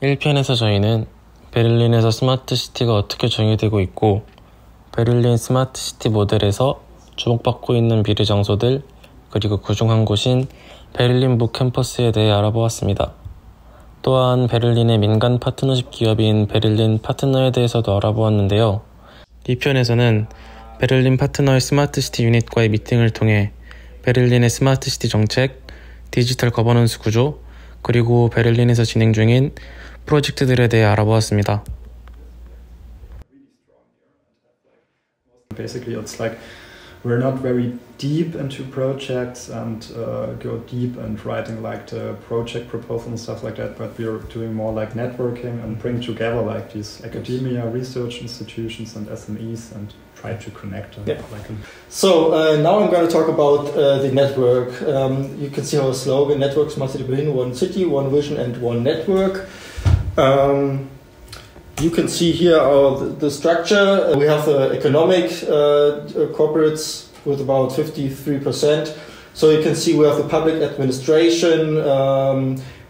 1편에서 저희는 베를린에서 스마트 시티가 어떻게 정의되고 있고 베를린 스마트 시티 모델에서 주목받고 있는 비례 장소들 그리고 그중 한 곳인 베를린 북 캠퍼스에 대해 알아보았습니다. 또한 베를린의 민간 파트너십 기업인 베를린 파트너에 대해서도 알아보았는데요. 이 편에서는 베를린 파트너의 스마트 시티 유닛과의 미팅을 통해 베를린의 스마트 시티 정책, 디지털 거버넌스 구조, 그리고 베를린에서 진행 중인 프로젝트들에 대해 알아보았습니다. Basically, it's like we're not very deep into projects and go deep and writing like the project proposal and stuff like that, but we're doing more like networking and bring together like these academia, research institutions and SMEs and try to connect them. Yeah. So now I'm going to talk about the network. You can see our slogan, Network Smart City Berlin, one city, one vision and one network. You can see here the structure. We have economic corporates with about 53%. So you can see we have the public administration,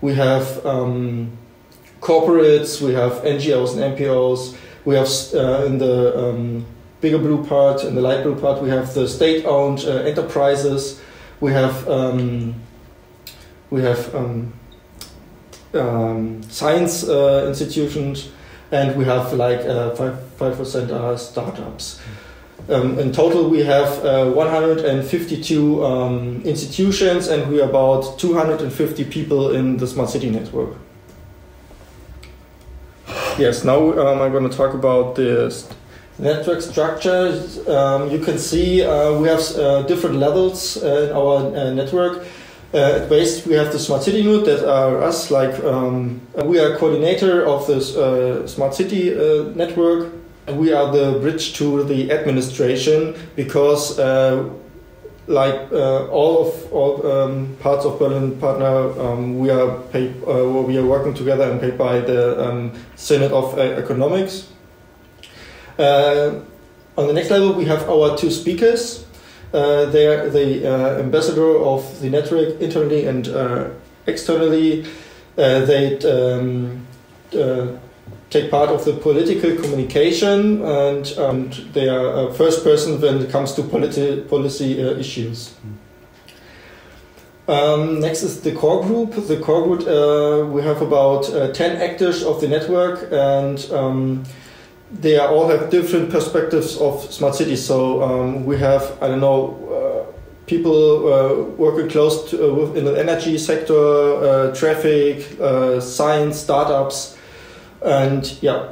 we have corporates, we have NGOs and NPOs. We have in the bigger blue part, in the light blue part, we have the state-owned enterprises. We have science institutions. And we have like 5% are startups. In total, we have 152 institutions, and we are about 250 people in the Smart City Network. Yes, now I'm going to talk about the network structure. You can see we have different levels in our network. At base, we have the Smart City Unit that are us, like we are coordinator of this Smart City network. We are the bridge to the administration because all parts of Berlin Partner, we are working together and paid by the Senate of Economics. On the next level, we have our two speakers. They are the ambassador of the network internally and externally. They take part of the political communication and they are a first person when it comes to policy issues. Next is the core group. The core group, we have about 10 actors of the network, and they all have different perspectives of smart cities. So we have, people working close to, in the energy sector, traffic, science, startups, and yeah.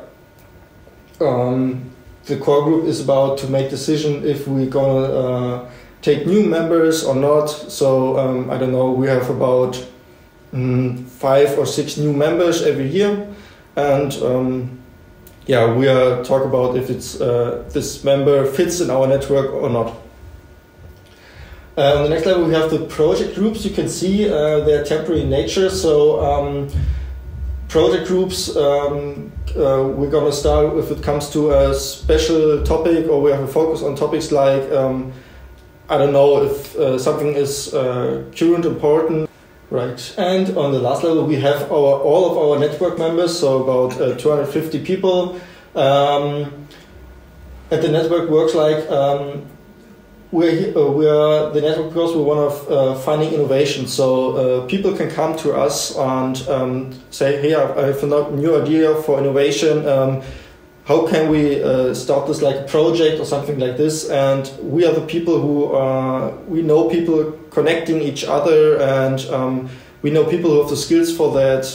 The core group is about to make decision if we're gonna take new members or not. So we have about 5 or 6 new members every year, and we are talk about if it's this member fits in our network or not. On the next level, we have the project groups. You can see they're temporary in nature. So project groups, we're going to start if it comes to a special topic, or we have a focus on topics like, if something is current important. Right. And on the last level, we have all of our network members, so about 250 people. And the network works like we are the network because we want to finding innovation. So people can come to us and say, hey, I have a new idea for innovation. How can we start this like a project or something like this? And we are the people who we know people connecting each other, and we know people who have the skills for that,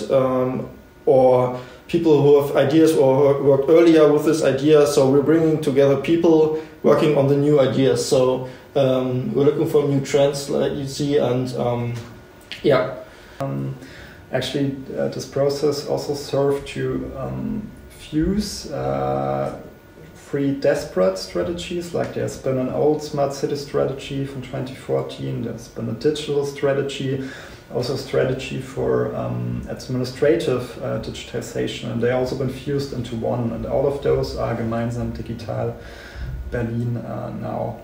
or people who have ideas or worked earlier with this idea. So we're bringing together people working on the new ideas. So we're looking for new trends, like you see, and Actually, this process also served to fuse 3 desperate strategies. Like there's been an old smart city strategy from 2014, there's been a digital strategy, also a strategy for administrative digitization, and they also been fused into one, and all of those are gemeinsam digital Berlin now.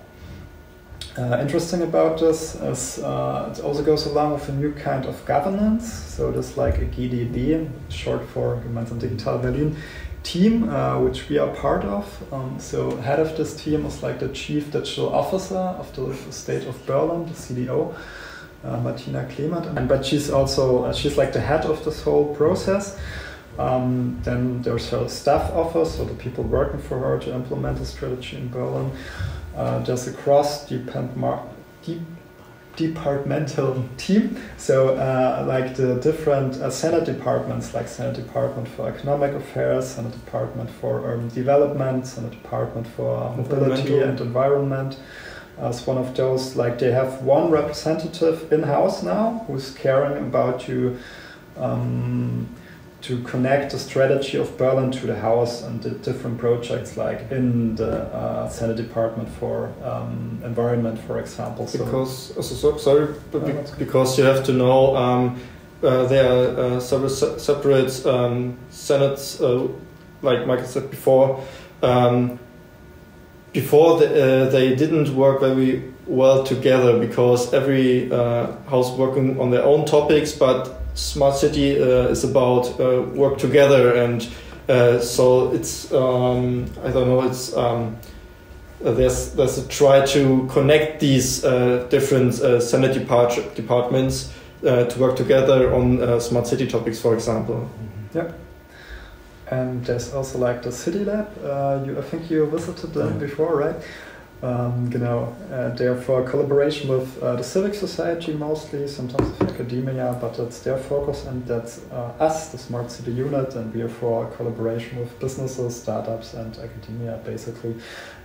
interesting about this is it also goes along with a new kind of governance. So there's like a GDB, short for Gemeinsam Digital Berlin team, which we are part of. So head of this team is like the Chief Digital Officer of the State of Berlin, the CDO, Martina Clement. But she's also she's like the head of this whole process. Then there's her staff office, so the people working for her to implement the strategy in Berlin. There's a cross-departmental team, so like the different Senate departments, like Senate Department for Economic Affairs, Senate Department for Urban Development, Senate Department for Mobility and Environment. As one of those, like they have one representative in-house now who's caring about to connect the strategy of Berlin to the house and the different projects, like in the Senate Department for Environment, for example. Because you have to know there are several separate senates, like Michael said before. They didn't work very well together because every house working on their own topics, but Smart City is about work together, and so it's I don't know. It's there's a try to connect these different Senate departments to work together on Smart City topics, for example. Yeah. And there's also like the City Lab. I think you visited them before, right? They're for collaboration with the civic society mostly, sometimes with academia, but that's their focus, and that's us, the Smart City unit, and we are for collaboration with businesses, startups, and academia, basically.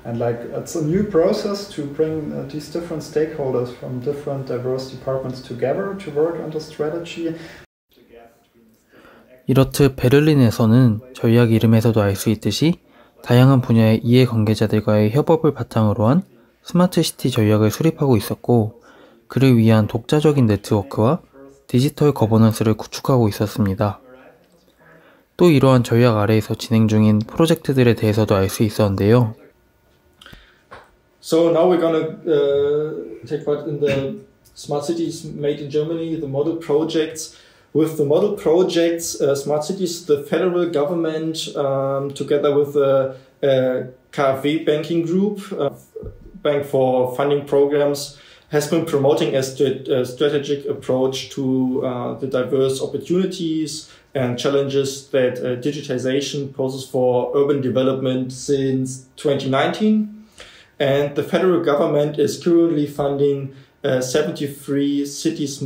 And like it's a new process to bring these different stakeholders from different diverse departments together to work on the strategy. 이렇듯 베를린에서는 전략 이름에서도 알 수 있듯이 다양한 분야의 이해관계자들과의 협업을 바탕으로 한 스마트 시티 전략을 수립하고 있었고, 그를 위한 독자적인 네트워크와 디지털 거버넌스를 구축하고 있었습니다. 또 이러한 전략 아래에서 진행 중인 프로젝트들에 대해서도 알 수 있었는데요. So now we're gonna take part in the Smart Cities Made in Germany, the model projects. With the model projects, Smart Cities, the federal government, together with the KfW banking group, bank for funding programs, has been promoting a strategic approach to the diverse opportunities and challenges that digitization poses for urban development since 2019. And the federal government is currently funding 73 cities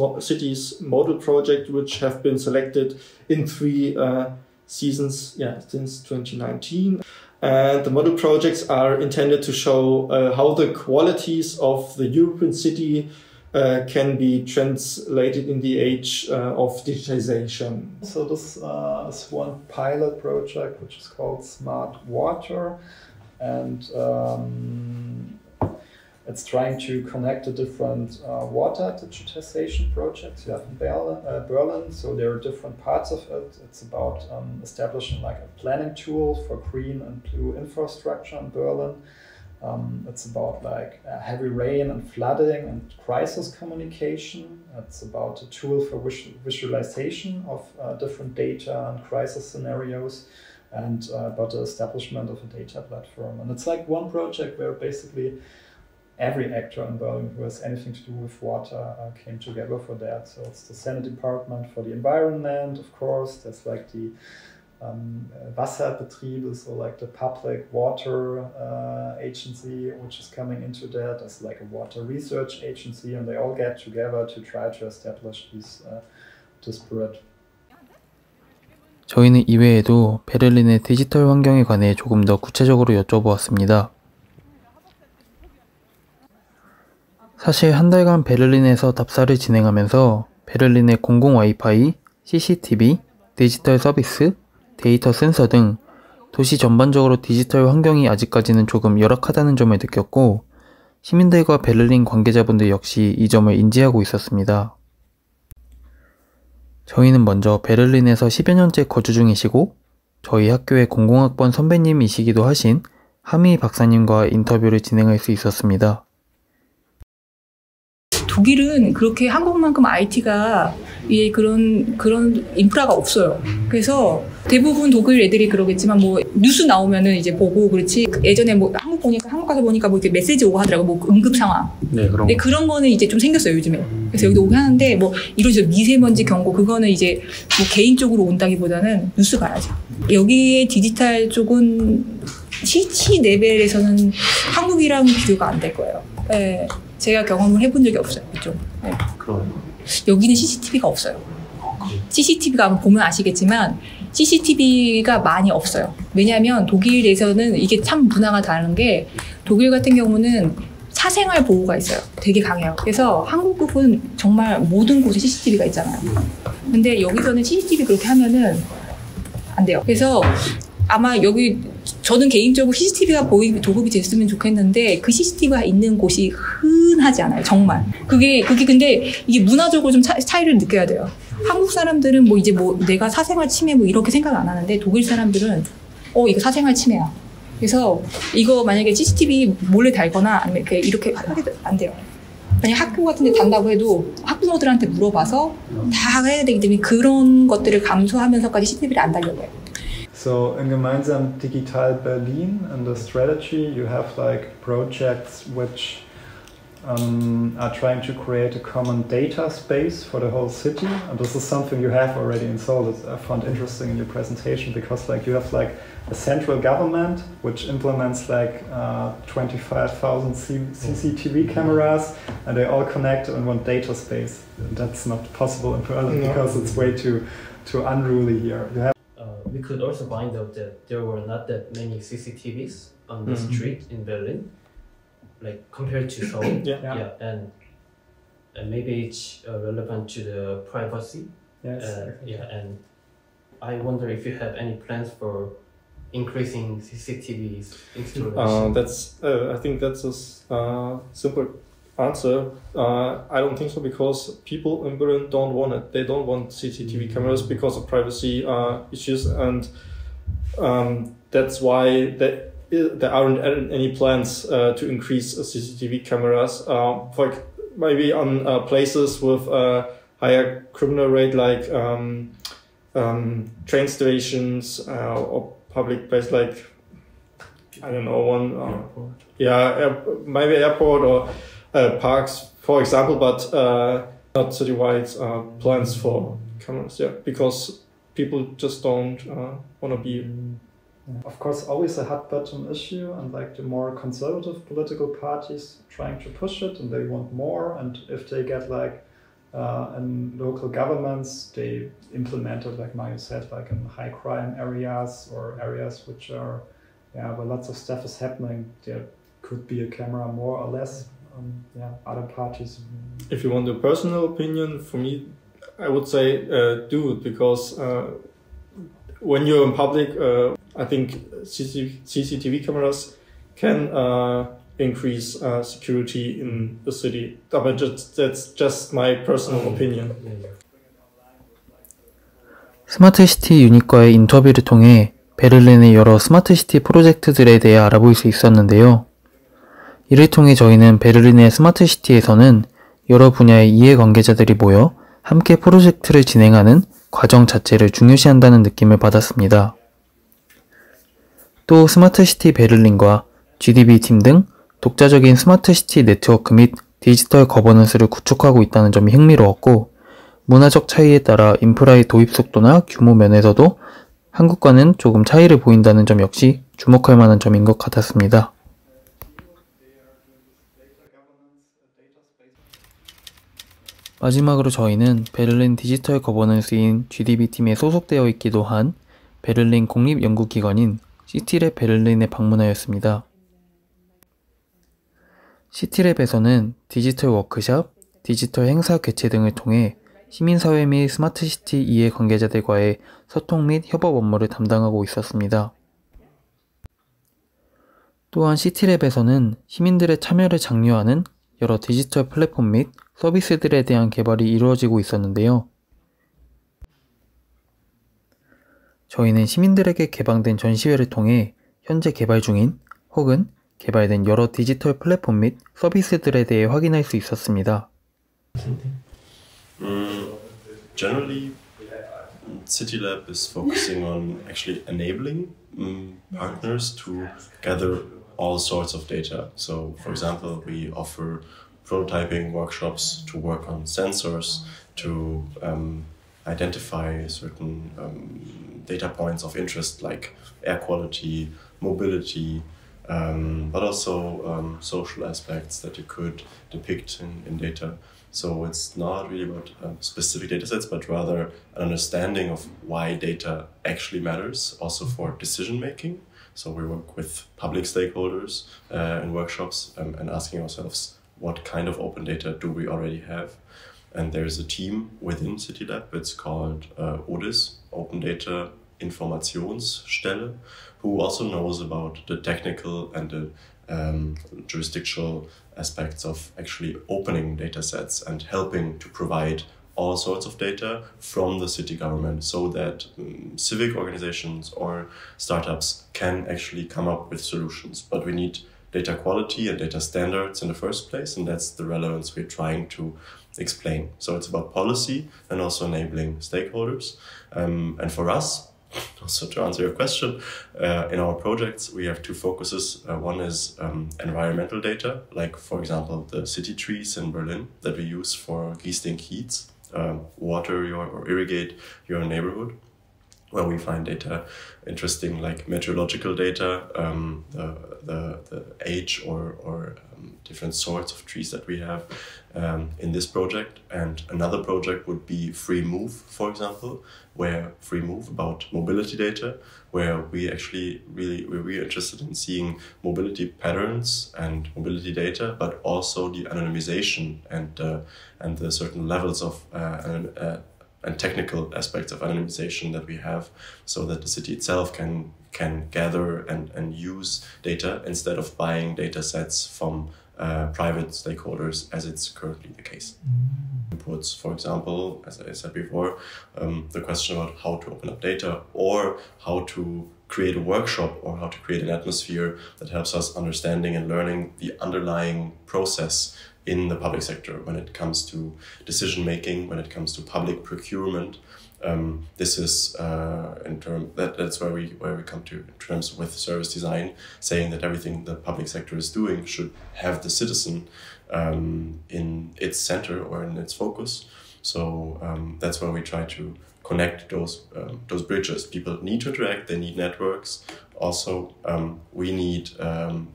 model projects, which have been selected in 3 seasons since 2019. And the model projects are intended to show how the qualities of the European city can be translated in the age of digitization. So this is one pilot project which is called Smart Water, and it's trying to connect the different water digitization projects you have in Berlin. So there are different parts of it. It's about establishing like a planning tool for green and blue infrastructure in Berlin. It's about like heavy rain and flooding and crisis communication. It's about a tool for visualization of different data and crisis scenarios, and about the establishment of a data platform. And it's like one project where basically every actor in Berlin who has anything to do with water came together for that. So it's the Senate Department for the Environment, of course. There's like the Wasserbetriebe, so like the public water agency, which is coming into that. There's like a water research agency, and they all get together to try to establish these disparate. 저희는 이외에도 베를린의 디지털 환경에 관해 조금 더 구체적으로 여쭤보았습니다. 사실 한 달간 베를린에서 답사를 진행하면서 베를린의 공공 와이파이, CCTV, 디지털 서비스, 데이터 센서 등 도시 전반적으로 디지털 환경이 아직까지는 조금 열악하다는 점을 느꼈고, 시민들과 베를린 관계자분들 역시 이 점을 인지하고 있었습니다. 저희는 먼저 베를린에서 10여 년째 거주 중이시고 저희 학교의 공공학번 선배님이시기도 하신 하미 박사님과 인터뷰를 진행할 수 있었습니다. 독일은 그렇게 한국만큼 IT가 그런 인프라가 없어요. 그래서 대부분 독일 애들이 그러겠지만 뭐 뉴스 나오면은 이제 보고 그렇지. 예전에 뭐 한국 가서 보니까 뭐 이렇게 메시지 오고 하더라고. 뭐 응급 상황. 네, 근데 그런 거는 이제 좀 생겼어요, 요즘에. 그래서 여기도 오게 하는데 뭐 이런 식으로 미세먼지 경고 그거는 이제 뭐 개인적으로 온다기보다는 뉴스 봐야죠. 여기에 디지털 쪽은 CT 레벨에서는 한국이랑 비교가 안 될 거예요. 네, 제가 경험을 해본 적이 없어요, 이쪽. 네. 여기는 CCTV가 없어요. CCTV가 아마 보면 아시겠지만 CCTV가 많이 없어요. 왜냐하면 독일에서는 이게 참 문화가 다른 게 독일 같은 경우는 사생활 보호가 있어요. 되게 강해요. 그래서 한국은 정말 모든 곳에 CCTV가 있잖아요. 근데 여기서는 CCTV 그렇게 하면은 안 돼요. 그래서 아마 여기 저는 개인적으로 CCTV가 도급이 됐으면 좋겠는데 그 CCTV가 있는 곳이 흔하지 않아요. 정말. 그게 근데 이게 문화적으로 좀 차이를 느껴야 돼요. 한국 사람들은 뭐 이제 뭐 내가 사생활 침해 뭐 이렇게 생각 안 하는데 독일 사람들은 이거 사생활 침해야. 그래서 이거 만약에 CCTV 몰래 달거나 아니면 이렇게 하게 안 돼요. 만약 학교 같은 데 단다고 해도 학부모들한테 물어봐서 다 해야 되기 때문에 그런 것들을 감수하면서까지 CCTV를 안 달려고 해요. So in Gemeinsam Digital Berlin, in the strategy, you have like projects which are trying to create a common data space for the whole city, and this is something you have already installed. I found interesting in your presentation because like you have like a central government which implements like 25,000 CCTV cameras, and they all connect in one data space. And that's not possible in Berlin because it's way too unruly here. You have We could also find out that there were not that many CCTVs on the street in Berlin, like compared to Seoul. And maybe it's relevant to the privacy. Yes. And I wonder if you have any plans for increasing CCTVs installation. I think that's a simple answer. I don't think so because people in Berlin don't want it. They don't want CCTV cameras because of privacy issues, and that's why there aren't any plans to increase CCTV cameras. For maybe on places with higher criminal rate, like train stations or public place, like I don't know maybe airport or parks, for example, but not citywide plans for cameras. Because people just don't want to be. Of course, always a hot button issue, and like the more conservative political parties trying to push it, and they want more. And if they get like in local governments, they implement it, like Mario said, like in high crime areas or areas which are, where lots of stuff is happening. There could be a camera more or less. Other parties. If you want a personal opinion, for me, I would say do it because when you're in public, I think CCTV cameras can increase security in the city. But that's just my personal opinion. 스마트시티 유닛과의 인터뷰를 통해 베를린의 여러 스마트시티 프로젝트들에 대해 알아볼 수 있었는데요. 이를 통해 저희는 베를린의 스마트시티에서는 여러 분야의 이해관계자들이 모여 함께 프로젝트를 진행하는 과정 자체를 중요시한다는 느낌을 받았습니다. 또 스마트시티 베를린과 GDB 팀 등 독자적인 스마트시티 네트워크 및 디지털 거버넌스를 구축하고 있다는 점이 흥미로웠고, 문화적 차이에 따라 인프라의 도입 속도나 규모 면에서도 한국과는 조금 차이를 보인다는 점 역시 주목할 만한 점인 것 같았습니다. 마지막으로 저희는 베를린 디지털 거버넌스인 GDB 팀에 소속되어 있기도 한 베를린 공립연구기관인 시티랩 베를린에 방문하였습니다. 시티랩에서는 디지털 워크샵, 디지털 행사 개최 등을 통해 시민사회 및 스마트시티 이해관계자들과의 소통 및 협업 업무를 담당하고 있었습니다. 또한 시티랩에서는 시민들의 참여를 장려하는 여러 디지털 플랫폼 및 서비스들에 대한 개발이 이루어지고 있었는데요. 저희는 시민들에게 개방된 전시회를 통해 현재 개발 중인 혹은 개발된 여러 디지털 플랫폼 및 서비스들에 대해 확인할 수 있었습니다. Generally, CityLab is focusing on actually enabling partners to gather all sorts of data. So, for example, we offer prototyping workshops to work on sensors, to identify certain data points of interest like air quality, mobility, but also social aspects that you could depict in data. So it's not really about specific data sets, but rather an understanding of why data actually matters, also for decision making. So we work with public stakeholders in workshops and asking ourselves, what kind of open data do we already have? And there's a team within CityLab, it's called ODIS, Open Data Informationsstelle, who also knows about the technical and the jurisdictional aspects of actually opening data sets and helping to provide all sorts of data from the city government so that civic organizations or startups can actually come up with solutions. But we need data quality and data standards in the first place, and that's the relevance we're trying to explain. So it's about policy and also enabling stakeholders. And for us, also to answer your question, in our projects we have two focuses. One is environmental data, like for example the city trees in Berlin that we use for Giesting heats, water or irrigate your neighborhood, where we find data interesting like meteorological data, the age or different sorts of trees that we have in this project. And another project would be Free Move, for example, where Free Move about mobility data, where we're really interested in seeing mobility patterns and mobility data, but also the anonymization and the certain levels of and technical aspects of anonymization that we have, so that the city itself can gather and use data instead of buying data sets from private stakeholders, as it's currently the case. Inputs, for example, as I said before, the question about how to open up data or how to create a workshop or how to create an atmosphere that helps us understanding and learning the underlying process in the public sector when it comes to decision making, when it comes to public procurement. This is that's where we come to in terms with service design, saying that everything the public sector is doing should have the citizen in its center or in its focus. So that's where we try to connect those bridges. People need to interact, they need networks. Also, we need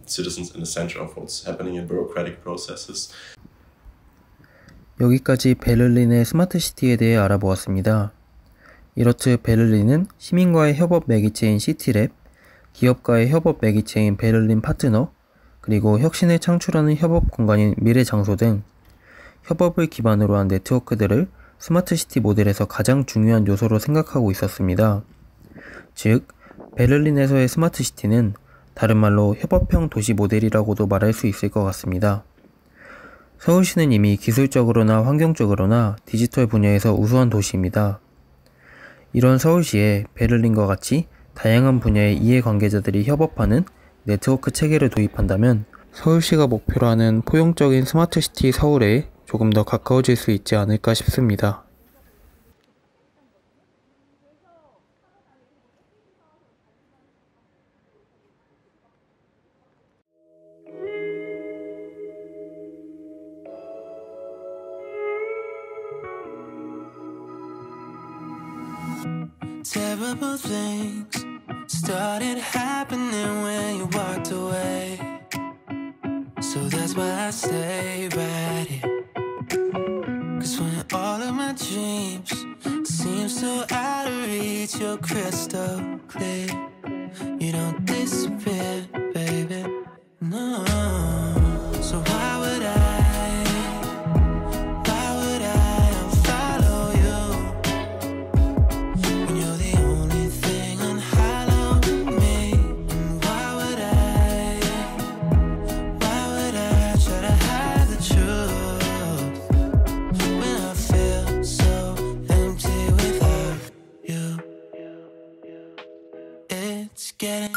citizens in the center of what's happening in bureaucratic processes. 여기까지 베를린의 스마트 시티에 대해 알아보았습니다. 이렇듯 베를린은 시민과의 협업 매개체인 시티랩, 기업과의 협업 매개체인 베를린 파트너, 그리고 혁신을 창출하는 협업 공간인 미래 장소 등 협업을 기반으로 한 네트워크들을 스마트 시티 모델에서 가장 중요한 요소로 생각하고 있었습니다. 즉, 베를린에서의 스마트 시티는 다른 말로 협업형 도시 모델이라고도 말할 수 있을 것 같습니다. 서울시는 이미 기술적으로나 환경적으로나 디지털 분야에서 우수한 도시입니다. 이런 서울시에 베를린과 같이 다양한 분야의 이해관계자들이 협업하는 네트워크 체계를 도입한다면 서울시가 목표로 하는 포용적인 스마트 시티 서울에 조금 더 가까워질 수 있지 않을까 싶습니다. Terrible things started happening when you walked away. So that's why I stay right here. 'Cause when all of my dreams seem so out of reach, you're crystal clear. You don't disappear, baby. No. So why would I unfollow you when you're the only thing unhallowed me? And why would I try to hide the truth when I feel so empty without you? It's getting